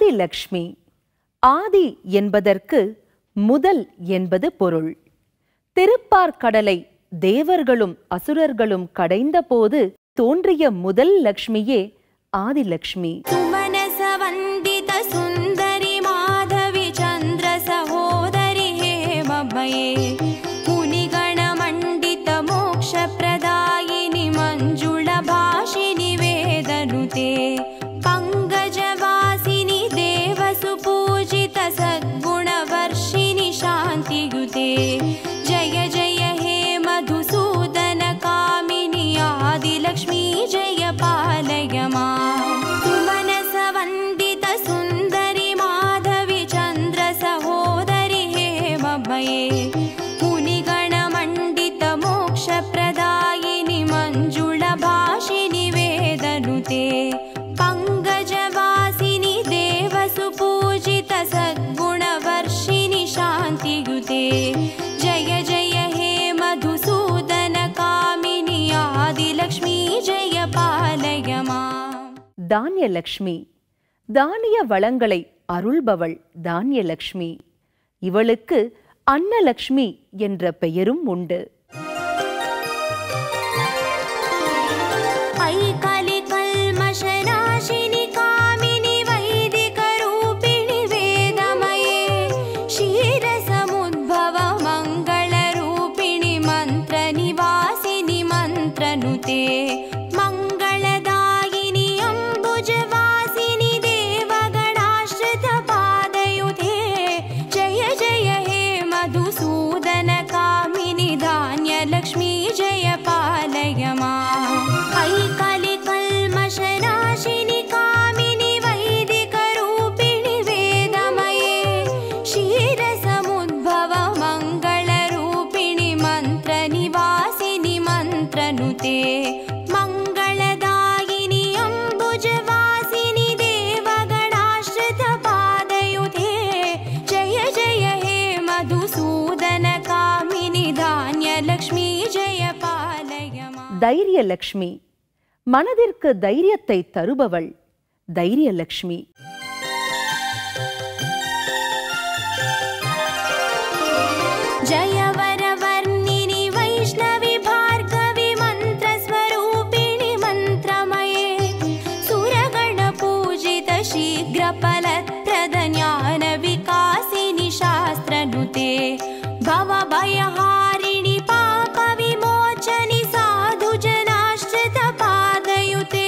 ஆதிலக்ஷ்மி. ஆதி என்பதற்கு முதல் என்பது பொருள். திருப்பார்கடலை தேவர்களும் அசுரர்களும் கடைந்த போது தோன்றிய முதல் லக்ஷ்மியே ஆதிலக்ஷ்மி. சுமனசவந்தித சுந்தரி மாதவி சந்திர சகோதரி ஹேமமயே முனிகண மண்டித மோக்ஷ பிரதாயினி மஞ்சுள பாஷினி வேதனுதே பங்கஜவாசினி தேவசு பூஜித சத்குண வர்ஷினி சாந்தியுதே ஜய ஜய ஹே மதுசூதன காமினி ஆதிலக்ஷ்மி ஜய பாலய மாம். சுமனசவந்தித சுந்தரி மாதவி சந்திர சகோதரி ஹேமமயே முனிகண மண்டித மோக்ஷ பிரதாயினி மஞ்சுள பாஷினி வேதனுதே பங்கஜவாசினி தேவசு பூஜித சத்குண வர்ஷினி சாந்தியுதே ஜய ஜய ஹே மதுசூதன காமினி ஆதிலக்ஷ்மி ஜய பாலய மாம். தானியலக்ஷ்மி. தானிய வளங்களை அருள்பவள் தானியலக்ஷ்மி. இவளுக்கு அன்னலக்ஷ்மி என்ற பெயரும் உண்டு. ஐகலி கல்மஷநாசினி காமினி வைதிக ரூபிணி வேதமயே ஷீரசமுத்பவ மங்கள ரூபிணி மந்திர நிவாசினி மந்திரனுதே மங்களதாயினி அம்புஜவாசினி தேவகணாஸ்ருத பாதயுதே ஜய ஜய ஹே மதுசூதன காமினி தானியலக்ஷ்மி ஜய பாலய மாம். ஐகலி கல்மஷநாசினி காமினி வைதிக ரூபிணி வேதமயே ஷீரசமுத்பவ மங்கள ரூபிணி மந்திர நிவாசினி மந்திரனுதே மங்களதாயினி அம்புஜவாசினி தேவகணாஸ்ருத பாதயுதே ஜய ஜய ஹே மதுசூதன காமினி தானியலக்ஷ்மி ஜய பாலய மாம். தைரியலக்ஷ்மி. மனதிற்கு தைரியத்தை தருபவள் தைரியலக்ஷ்மி. जय वरवर्णिनि वैष्णवी भार्गवी मन्त्रस्वरूपिणि मन्त्रमये सुरगण पूजित शीघ्र फलप्रद ज्ञान विकासिनि शास्त्रनुते भवभयहारिणि पाप विमोचनि साधु जनाश्रित पादयुते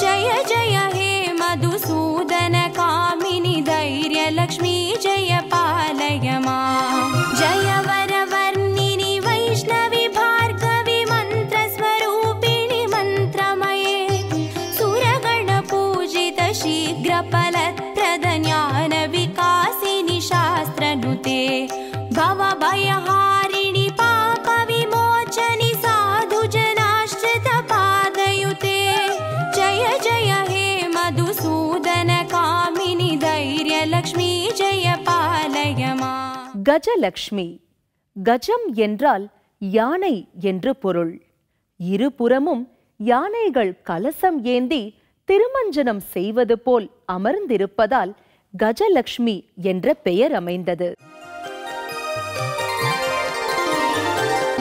जय जय हे मधुसूदन कामिनि धैर्यलक्ष्मी जय पालय माम्. जय वरवर्णिनि वैष्णवी भार्गवी मन्त्रस्वरूपिणि मन्त्रमये सुरगण पूजित शीघ्र फलप्रद ज्ञान विकासिनि शास्त्रनुते भवभयहारिणि पाप विमोचनि साधु जनाश्रित पादयुते जय जय हे मधुसूदन कामिनि धैर्यलक्ष्मी जय पालय माम्. கஜலக்ஷ்மி. கஜம் என்றால் யானை என்று பொருள். இருபுறமும் யானைகள் கலசம் ஏந்தி திருமஞ்சனம் செய்வது போல் அமர்ந்திருப்பதால் கஜலக்ஷ்மி என்ற பெயர் அமைந்தது.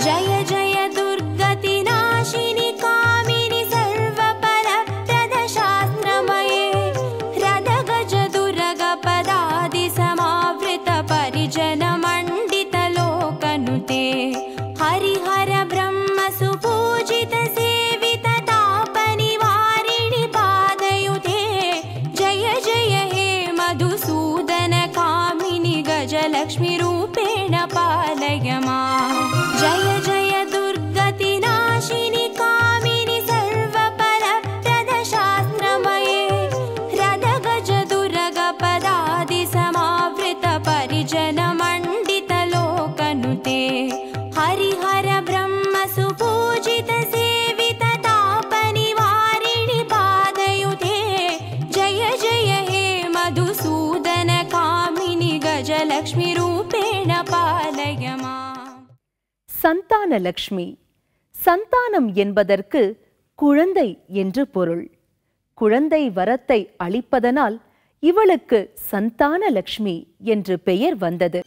जय जय दुर्गति नाशिनि कामिनि सर्वफलप्रद शास्त्रमये रदगज दुर्ग पदादि समावृत परिजन मण्डित लोकनुते हरिहर ब्रह्म सुपूजित सेवित ताप निवारिणि पादयुते जय जय हे मधुसूदन कामिनि गजलक्ष्मी रूपेण पालय माम्. जय जय दुर्गति नाशिनि कामिनि सर्वफलप्रद शास्त्रमये रदगज दुर्ग पदादि समावृत परिजन मण्डित लोकनुते हरिहर ब्रह्म सुपूजित सेवित ताप निवारिणि पादयुते जय जय हे मधुसूदन कामिनि गजलक्ष्मी रूपेण पालय माम्. சந்தானலக்ஷ்மி. சந்தானம் என்பதற்கு குழந்தை என்று பொருள். குழந்தை வரத்தை அளிப்பதனால் இவளுக்கு சந்தான லக்ஷ்மி என்று பெயர் வந்தது.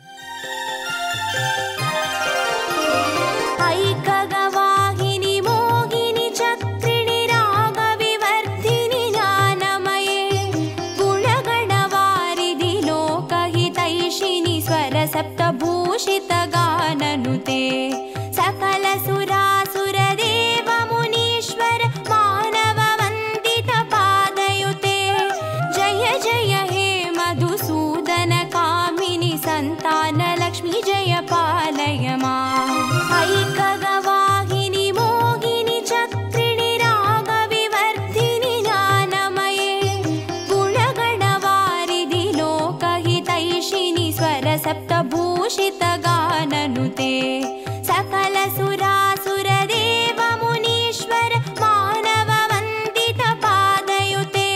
ஐககவாகினி மோகினி சக்ரிணி ராகவிவர்த்தினி ஞானமயே குணகணவாரிதி லோகஹிதைஷினி ஸ்வரசப்தபூஷித கானனுதே சகல சுராசுர தேவ முனீஸ்வர மானவ வந்தித பாதயுதே ஜய ஜய ஹே மதுசூதன காமினி சந்தான லக்ஷ்மி ஜய பாலய மாம். ஐககவாகினி மோகினி சக்ரிணி ராகவிவர்த்தினி ஞானமயே குணகணவாரிதி லோகஹிதைஷினி ஸ்வரசப்தபூஷித கானனுதே சகல சுராசுர தேவ முனீஸ்வர மானவ வந்தித பாதயுதே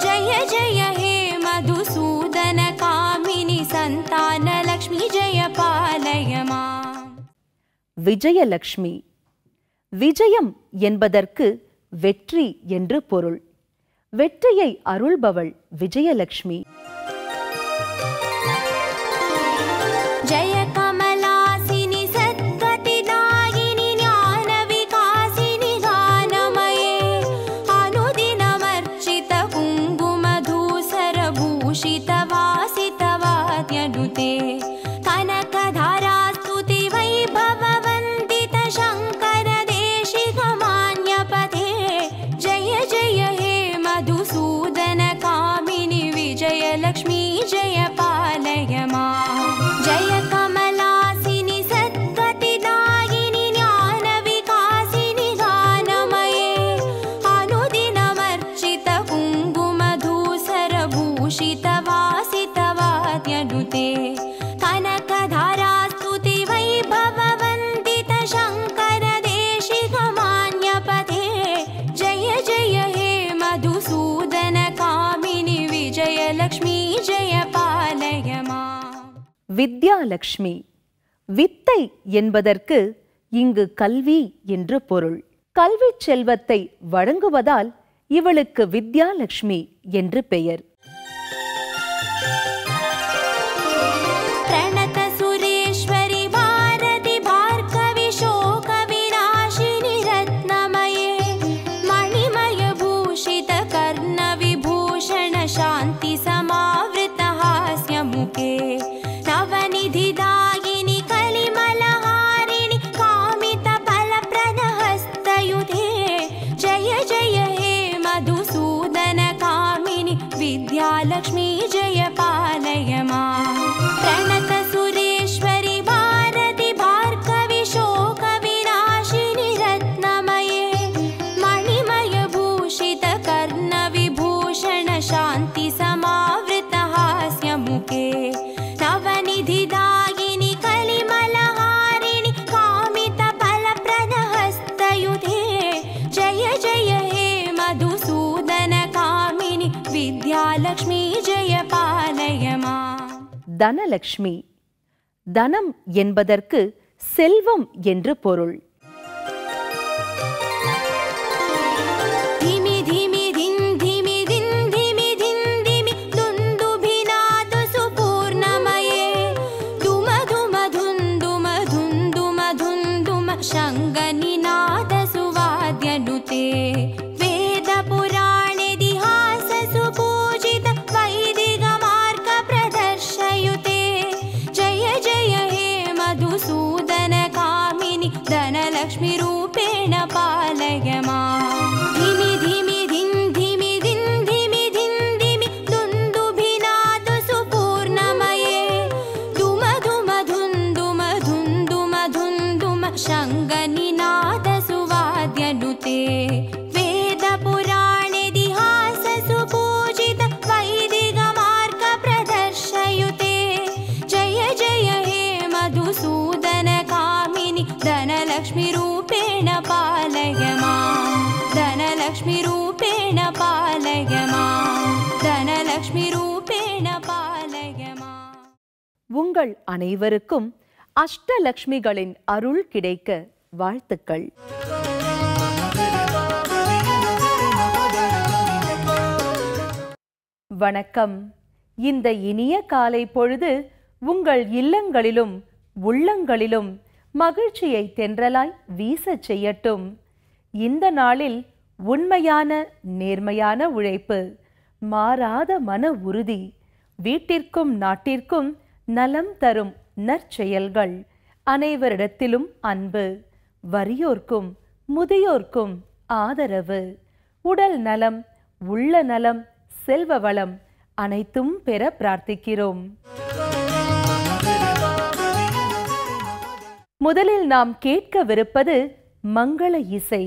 ஜய ஜய ஹே மதுசூதன காமினி சந்தான லக்ஷ்மி ஜய பாலய மாம். விஜயலக்ஷ்மி. விஜயம் என்பதற்கு வெற்றி என்று பொருள். வெற்றியை அருள்பவள் விஜயலக்ஷ்மி. ஜய கமலாசினி சத்கதிதாயினி ஞான விகாசினி கானமயே அனுதினமர்ச்சித குங்குமதூசர பூஷித வாசித வாத்யனுதே கனகதாரா ಸ್ತುತಿ ವೈಭವ ವಂದಿತ ಶಂಕರ ದೇಶಿಕ ಮಾನ್ಯಪದೇ ಜಯ ಜಯ ಹೇ ಮಧುಸೂದನ ಕಾಮಿನಿ ವಿಜಯಲಕ್ಷ್ಮೀ ಜಯ ಪಾಲಯ ಮಾಂ. ಜಯ ಕಮಲಾಸಿನಿ ಸದ್ಗತಿದಾಯಿನಿ ಜ್ಞಾನ ವಿಕಾಸಿನಿ ಗಾನಮಯೇ ಅನುದಿನಮರ್ಚಿತ ಕುಂಕುಮಧೂಸರ ಭೂಷಿತ ವಾಸಿತ ವಾದ್ಯನುತೆ ಕನಕಧಾರಾ ಸ್ತುತಿ ವೈಭವ ವಂದಿತ ಶಂಕರ ದೇಶಿಕ ಮಾನ್ಯಪದೇ ಜಯ ಜಯ ಹೇ ಮಧುಸೂದನ ಕಾಮಿನಿ ವಿಜಯಲಕ್ಷ್ಮೀ ಜಯ ಪಾಲಯ ಮಾಂ. வித்யாலக்ஷ்மி. வித்தை என்பதற்கு இங்கு கல்வி என்று பொருள். கல்வி செல்வத்தை வழங்குவதால் இவளுக்கு வித்யாலக்ஷ்மி என்று பெயர். प्रणत सुरेश्वरि भारति भार्गवि शोक विनाशिनि रत्नमये मणिमय भूषित कर्ण विभूषण शान्ति समावृत हास्य मुखे नवनिधिदायिनि कलिमलहारिणि कामित फलप्रद हस्तयुधे जय जय हे मधुसूदन कामिनि विद्यालक्ष्मी जय पालय मां. प्रणत सुरेश्वरि भारति भार्गवि शोक विनाशिनि रत्नमये मणिमय भूषित कर्ण विभूषण शान्ति समावृत हास्य मुखे नवनिधिदायिनि कलिमलहारिणि कामित फलप्रद हस्तयुधे जय जय हे मधुसूदन कामिनि विद्यालक्ष्मी जय पालय मां. தனலக்ஷ்மி. தனம் என்பதற்கு செல்வம் என்று பொருள். धिमि धिमि धिं धिमि धिं धिमि धिं धिमि दुन्दुभिनाद सुपूर्णमये धुम धुम धुन्दुम धुन्दुम धुन्दुम शङ्गनिनाद सुवाद्यनुते वेद पुराणेतिहास सुपूजित वैदिक मार्ग प्रदर्शयुते जय जय हे मधुसूदन कामिनि धनलक्ष्मी रूपेण पालय मां. धिमि धिमि धिं धिमि धिं धिमि धिं धिमि दुन्दुभिनाद सुपूर्णमये धुम धुम धुन्दुम धुन्दुम धुन्दुम शङ्गनिनाद सुवाद्यनुते वेद पुराणेतिहास सुपूजित वैदिक मार्ग प्रदर्शयुते जय जय हे मधुसूदन कामिनि धनलक्ष्मी रूपेण पालय मां. धनलक्ष्मी रूपेण पालय मां. धनलक्ष्मी रूपेण पालय मां. உங்கள் அனைவருக்கும் அஷ்டலக்ஷ்மிகளின் அருள் கிடைக்க வாழ்த்துக்கள். வணக்கம். இந்த இனிய காலை பொழுது உங்கள் இல்லங்களிலும் உள்ளங்களிலும் மகிழ்ச்சியை தென்றலாய் வீசச் செய்யட்டும். இந்த நாளில் உண்மையான நேர்மையான உழைப்பு, மாறாத மன உறுதி, வீட்டிற்கும் நாட்டிற்கும் நலம் தரும் நற்செயல்கள், அனைவரிடத்திலும் அன்பு, வறியோர்க்கும் முதியோர்க்கும் ஆதரவு, உடல் நலம், உள்ள நலம், செல்வ வளம் அனைத்தும் பெற பிரார்த்திக்கிறோம். முதலில் நாம் கேட்கவிருப்பது மங்கள இசை.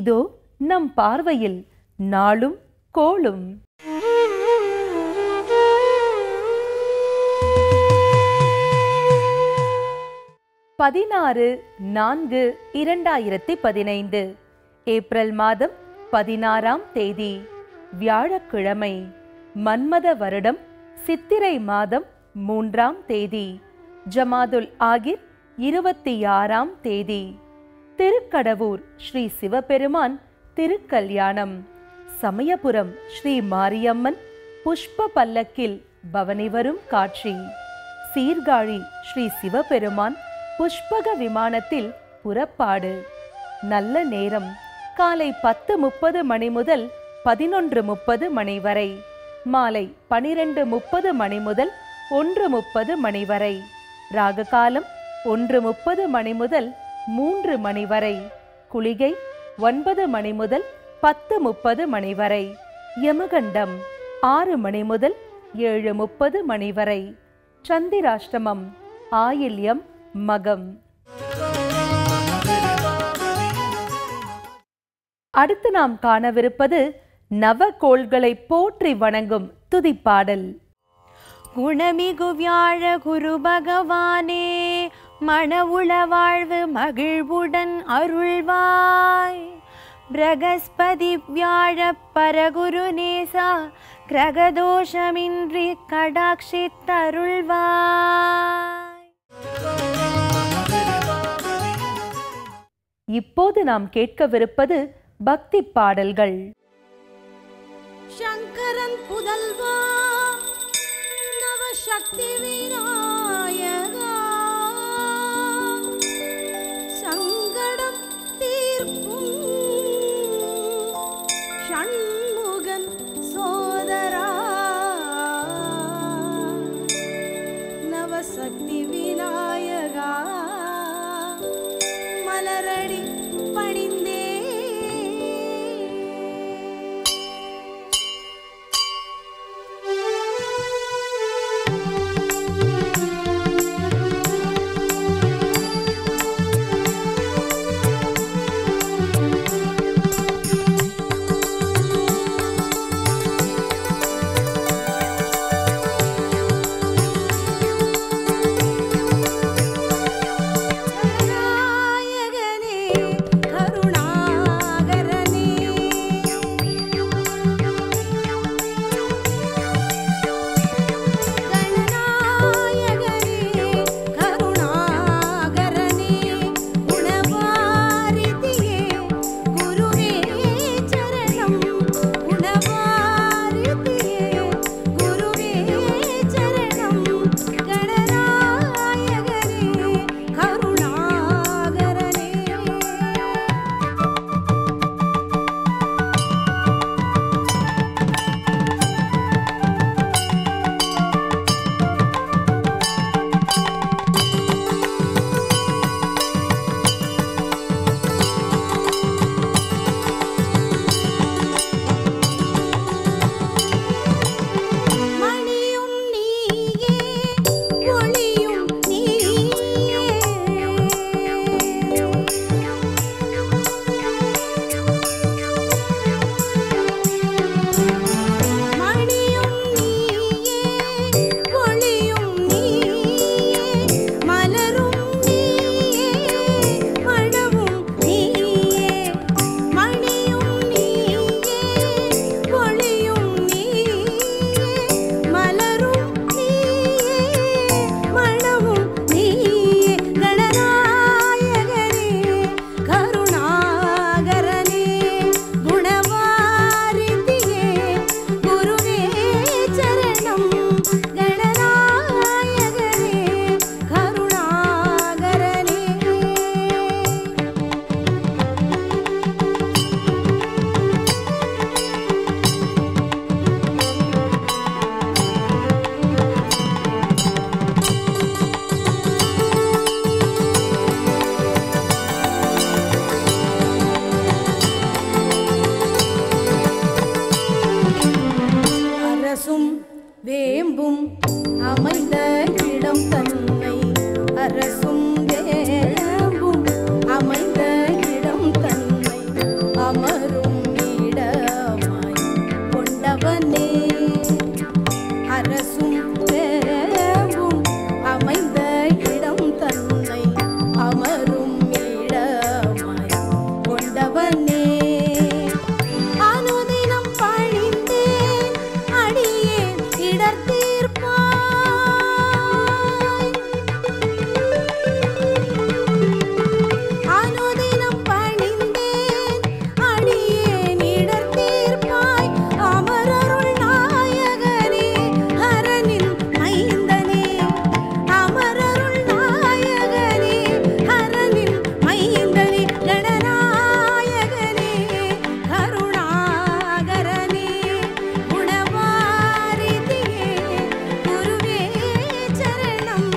இதோ நம் பார்வையில் நாளும் கோளும். பதினாறு 4/2015 ஏப்ரல் மாதம் 16ஆம் தேதி வியாழக்கிழமை, மன்மத வருடம் சித்திரை மாதம் 3ஆம் தேதி, ஜமாதுல் ஆகிர் 26ஆம் தேதி. திருக்கடவூர் ஸ்ரீ சிவபெருமான் திருக்கல்யாணம். சமயபுரம் ஸ்ரீ மாரியம்மன் புஷ்ப பல்லக்கில் பவனி வரும் காட்சி. சீர்காழி ஸ்ரீ சிவபெருமான் புஷ்பக விமானத்தில் புறப்பாடு. நல்ல நேரம் காலை 10:30 மணி முதல் 11:30 மணி வரை, மாலை 12:30 மணி முதல் 1:30 மணி வரை. ராககாலம் 1:30 மணி முதல் 3 மணி வரை. குளிகை 9 மணி முதல் 10:30 மணி வரை. யமகண்டம் 6 மணி முதல் 7:30 மணி வரை. சந்திராஷ்டமம் ஆயில்யம் மகம். அடுத்து நாம் காணவிருப்பது நவகோள்களை போற்றி வணங்கும் துதிப்பாடல். குணமிகு வியாழ குரு பகவானே, மணவுள வாழ்வு மகிழ்வுடன் அருள்வாய். பிரகஸ்பதி வியாழ பரகுரு நேசா, கிரகதோஷமின்றி கடாட்சித்தருள்வாய். இப்போது நாம் கேட்கவிருப்பது பக்தி பாடல்கள். சங்கரன் புதல்வா நவசக்தி விநாயகா, சங்கடம் தீர்க்கும் ஷண்முகன் சோதரா, நவசக்தி விநாயகா மலரடி பணிந்தே. வேம்பும் அமைந்த இடம் தன்னை அமரும் இடமாய் கொண்டவனே அனுதினம் பணிந்தேன் அடியேன் இடர் தீர்ப்பாய் அனுதினம் பணிந்தேன் அடியேன் இடர் தீர்ப்பாய் அமரருள் நாயகனே ஹரனின் மைந்தனே அமரருள் நாயகனே ஹரனின் மைந்தனே கணநாயகனே கருணாகரனே குணவாரிதியே குருவே சரணம்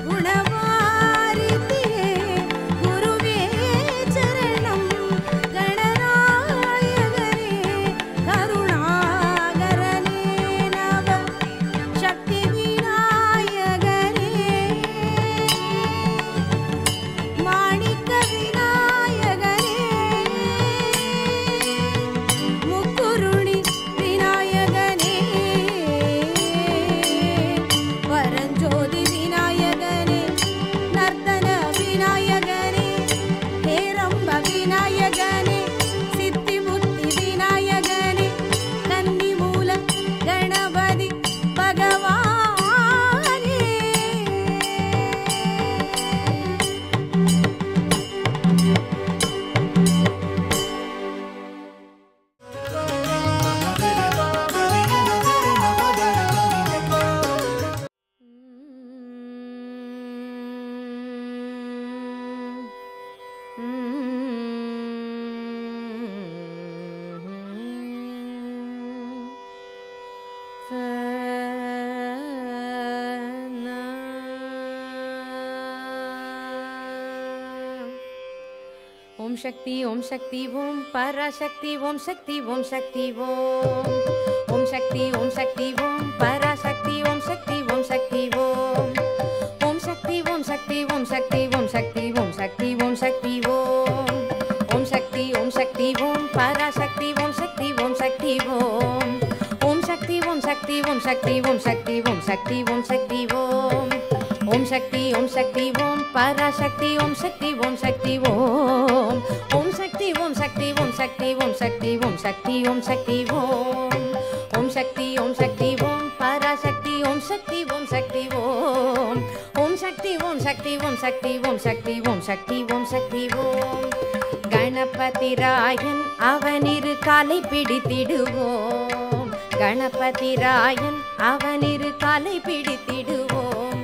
குணவாரிதியே குருவே சரணம் கணநாயகனே கருணாகரனே நவ சக்தி விநாயகனே மாணிக்க விநாயகனே முக்குருணி விநாயகனே பரஞ்சோதி விநாயகனே நர்த்தன விநாயகனே ஹேரம்ப விநாயகனே சித்தி புத்தி விநாயகனே கன்னி மூல கணபதி பகவானே ओम शक्ति ओम पराशक्ति ओम शक्ति ओम शक्ति ओम शक्ति ओम शक्ति ओम पराशक्ति ओम शक्ति ओम शक्ति ओम शक्ति ओम शक्ति ओम शक्ति ओम शक्ति ओम शक्ति ओम शक्ति ओम शक्ति ओम शक्ति ओम पराशक्ति ओम शक्ति ओम शक्ति ओम शक्ति ओम शक्ति ओम शक्ति ओम शक्ति ओम शक्ति ओम शक्ति ओम शक्ति ओम शक्ति ओम पराशक्ति ओम शक्ति ओम शक्ति ओम शक्ति ओम शक्ति ओम शक्ति ओम शक्ति ओम शक्ति ओम शक्ति ओम शक्ति ओम शक्ति ओम पराशक्ति ओम शक्ति ओम शक्ति ओम शक्ति ओम शक्ति ओम शक्ति ओम शक्ति ओम शक्ति ओम शक्ति ओम गणपति रायन அவனிரு காலை பிடித்திடுவோம் गणपति रायन அவனிரு காலை பிடித்திடுவோம்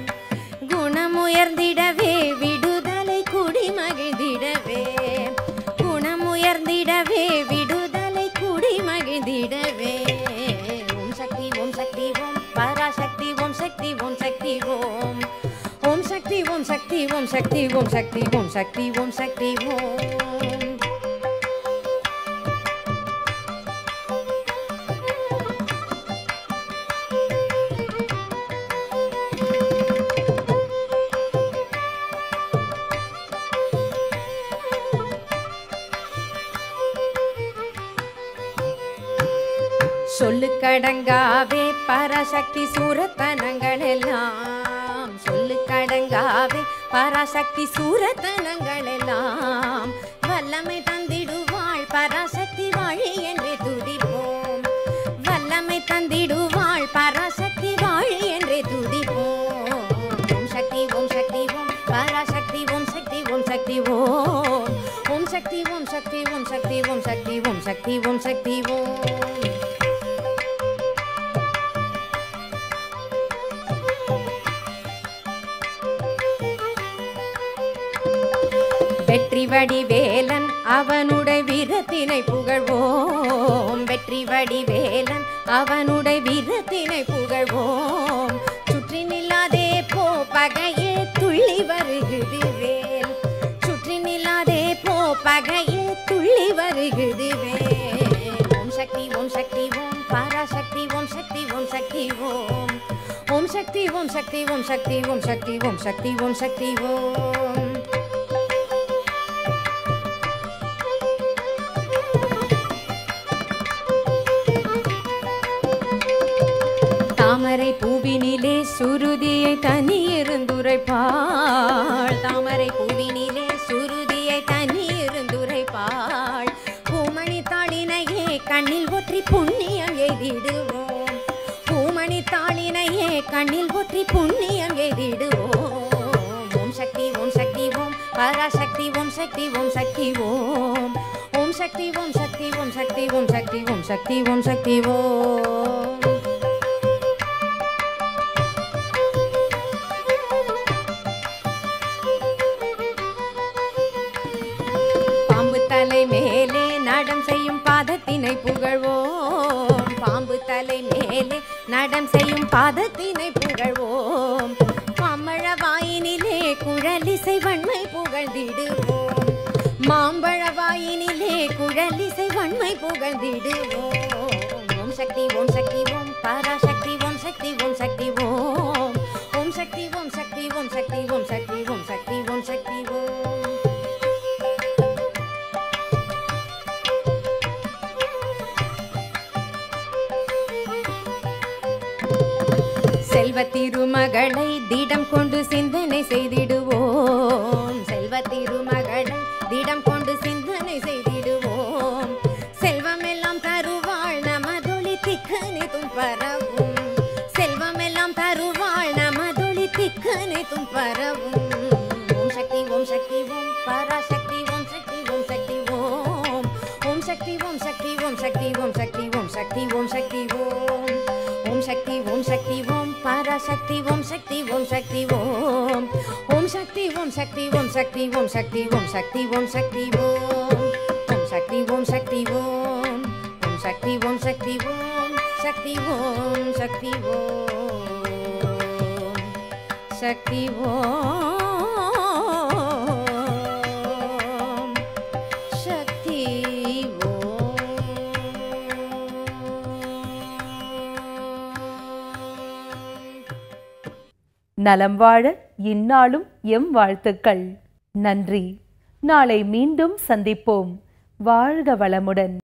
குணமுயர்ந்திடவே விடுதலை குடி மகிழ்ந்திடவே குணமுயர்ந்திடவே விடுதலை குடி மகிழ்ந்திடவே ஓம் சக்தி ஓம் சக்தி ஓம் பராசக்தி ஓம் சக்தி ஓம் சக்தி ஓம் ஓம் சக்தி ஓம் சக்தி ஓம் சக்தி ஓம் சக்தி ஓம் சக்தி ஓம் சக்தி ஓம் சொல்லுக்கடங்காவே பராசக்தி சூரத்தனங்கள் எல்லாம் சொல்லுக்கடங்காவே பராசக்தி சூரத்தனங்கள் எல்லாம் வல்லமை தந்திடுவாள் பராசக்தி வாழி என்று துதிப்போம் வல்லமை தந்திடுவாள் பராசக்தி வாழி என்று துதிப்போம் ஓம் சக்தி ஓம் சக்தி ஓம் பராசக்தி ஓம் சக்தி ஓம் சக்தி ஓம் ஓம் சக்தி ஓம் சக்தி ஓம் சக்தி ஓம் சக்தி ஓம் சக்தி ஓம் சக்தி ஓம் வெற்றி வடிவேலன் அவனுடைய வீரத்தினை புகழ்வோம் வெற்றி வடிவேலன் அவனுடைய வீரத்தினை புகழ்வோம் சுற்றி நில்லாதே போ பகையே துள்ளி வருகுது வேல் சுற்றி நில்லாதே போ பகையே துள்ளி வருகுது வேல் ஓம் சக்தி ஓம் சக்தி ஓம் பராசக்தி ஓம் சக்தி ஓம் சக்தி ஓம் ஓம் சக்தி ஓம் சக்தி ஓம் சக்தி ஓம் சக்தி ஓம் சக்தி ஓம் சக்தி ஓம் தாமரை பூவினில் பூவினிலே சுருதியை தனியிருந்துரைப்பாள் தாமரை பூவினிலே சுருதியை தனியிருந்துரைப்பாள் பூமணி தாளினையே கண்ணில் ஒற்றி புண்ணியம் எய்திடுவோம் பூமணி தாளினையே கண்ணில் ஒற்றி புண்ணியம் எய்திடுவோம் ஓம் சக்தி ஓம் சக்தி ஓம் பராசக்தி ஓம் சக்தி ஓம் சக்தி ஓம் ஓம் சக்தி ஓம் சக்தி ஓம் சக்தி ஓம் சக்தி ஓம் சக்தி ஓம் சக்தி ஓம் பாம்பு தலை மேலே நடம் செய்யும் பாதத்தினை புகழ்வோம் பாம்பு தலை மேலே நடம் செய்யும் பாதத்தினை புகழ்வோம் மாம்பழ வாயினிலே குழலிசை வன்மை புகழ்ந்திடுவோம் மாம்பழ வாயினிலே குழலிசை வன்மை புகழ்ந்திடுவோம் ஓம் சக்தி ஓம் சக்தி ஓம் பராசக்தி ஓம் சக்தி ஓம் சக்தி ஓம் ஓம் சக்தி ஓம் சக்தி ஓம் சக்தி ஓம் சக்தி ஓம் சக்தி ஓம் சக்தி ஓம் செல்வ திருமகளை திடம் கொண்டு சிந்தனை செய்திடுவோம் செல்வ திருமகளை திடம் கொண்டு சிந்தனை செய்திடுவோம் செல்வமெல்லாம் தருவாள் நமதொளி திக்கனித்தும் பரவும் செல்வமெல்லாம் தருவாள் நமதொளி திக்கனித்தும் பரவும் ஓம் சக்தி ஓம் சக்தி ஓம் பராசக்தி ஓம் சக்தி ஓம் சக்தி ஓம் ஓம் சக்தி ஓம் சக்தி ஓம் சக்தி ஓம் சக்தி ஓம் சக்தி ஓம் சக்தி ஓம் ஓம் சக்தி ஓம் சக்தி ஓம் பராசக்தி ஓம் சக்தி ஓம் சக்தி ஓம் ஓம் சக்தி ஓம் சக்தி ஓம் சக்தி ஓம் சக்தி ஓம் சக்தி ஓம் சக்தி ஓம் ஓம் சக்தி ஓம் சக்தி ஓம் ஓம் சக்தி ஓம் சக்தி ஓம் சக்தி ஓம் சக்தி ஓம் சக்தி ஓம் சக்தி நலம் வாழ இந்நாளும் எம் வாழ்த்துக்கள். நன்றி. நாளை மீண்டும் சந்திப்போம். வாழ்க வளமுடன்.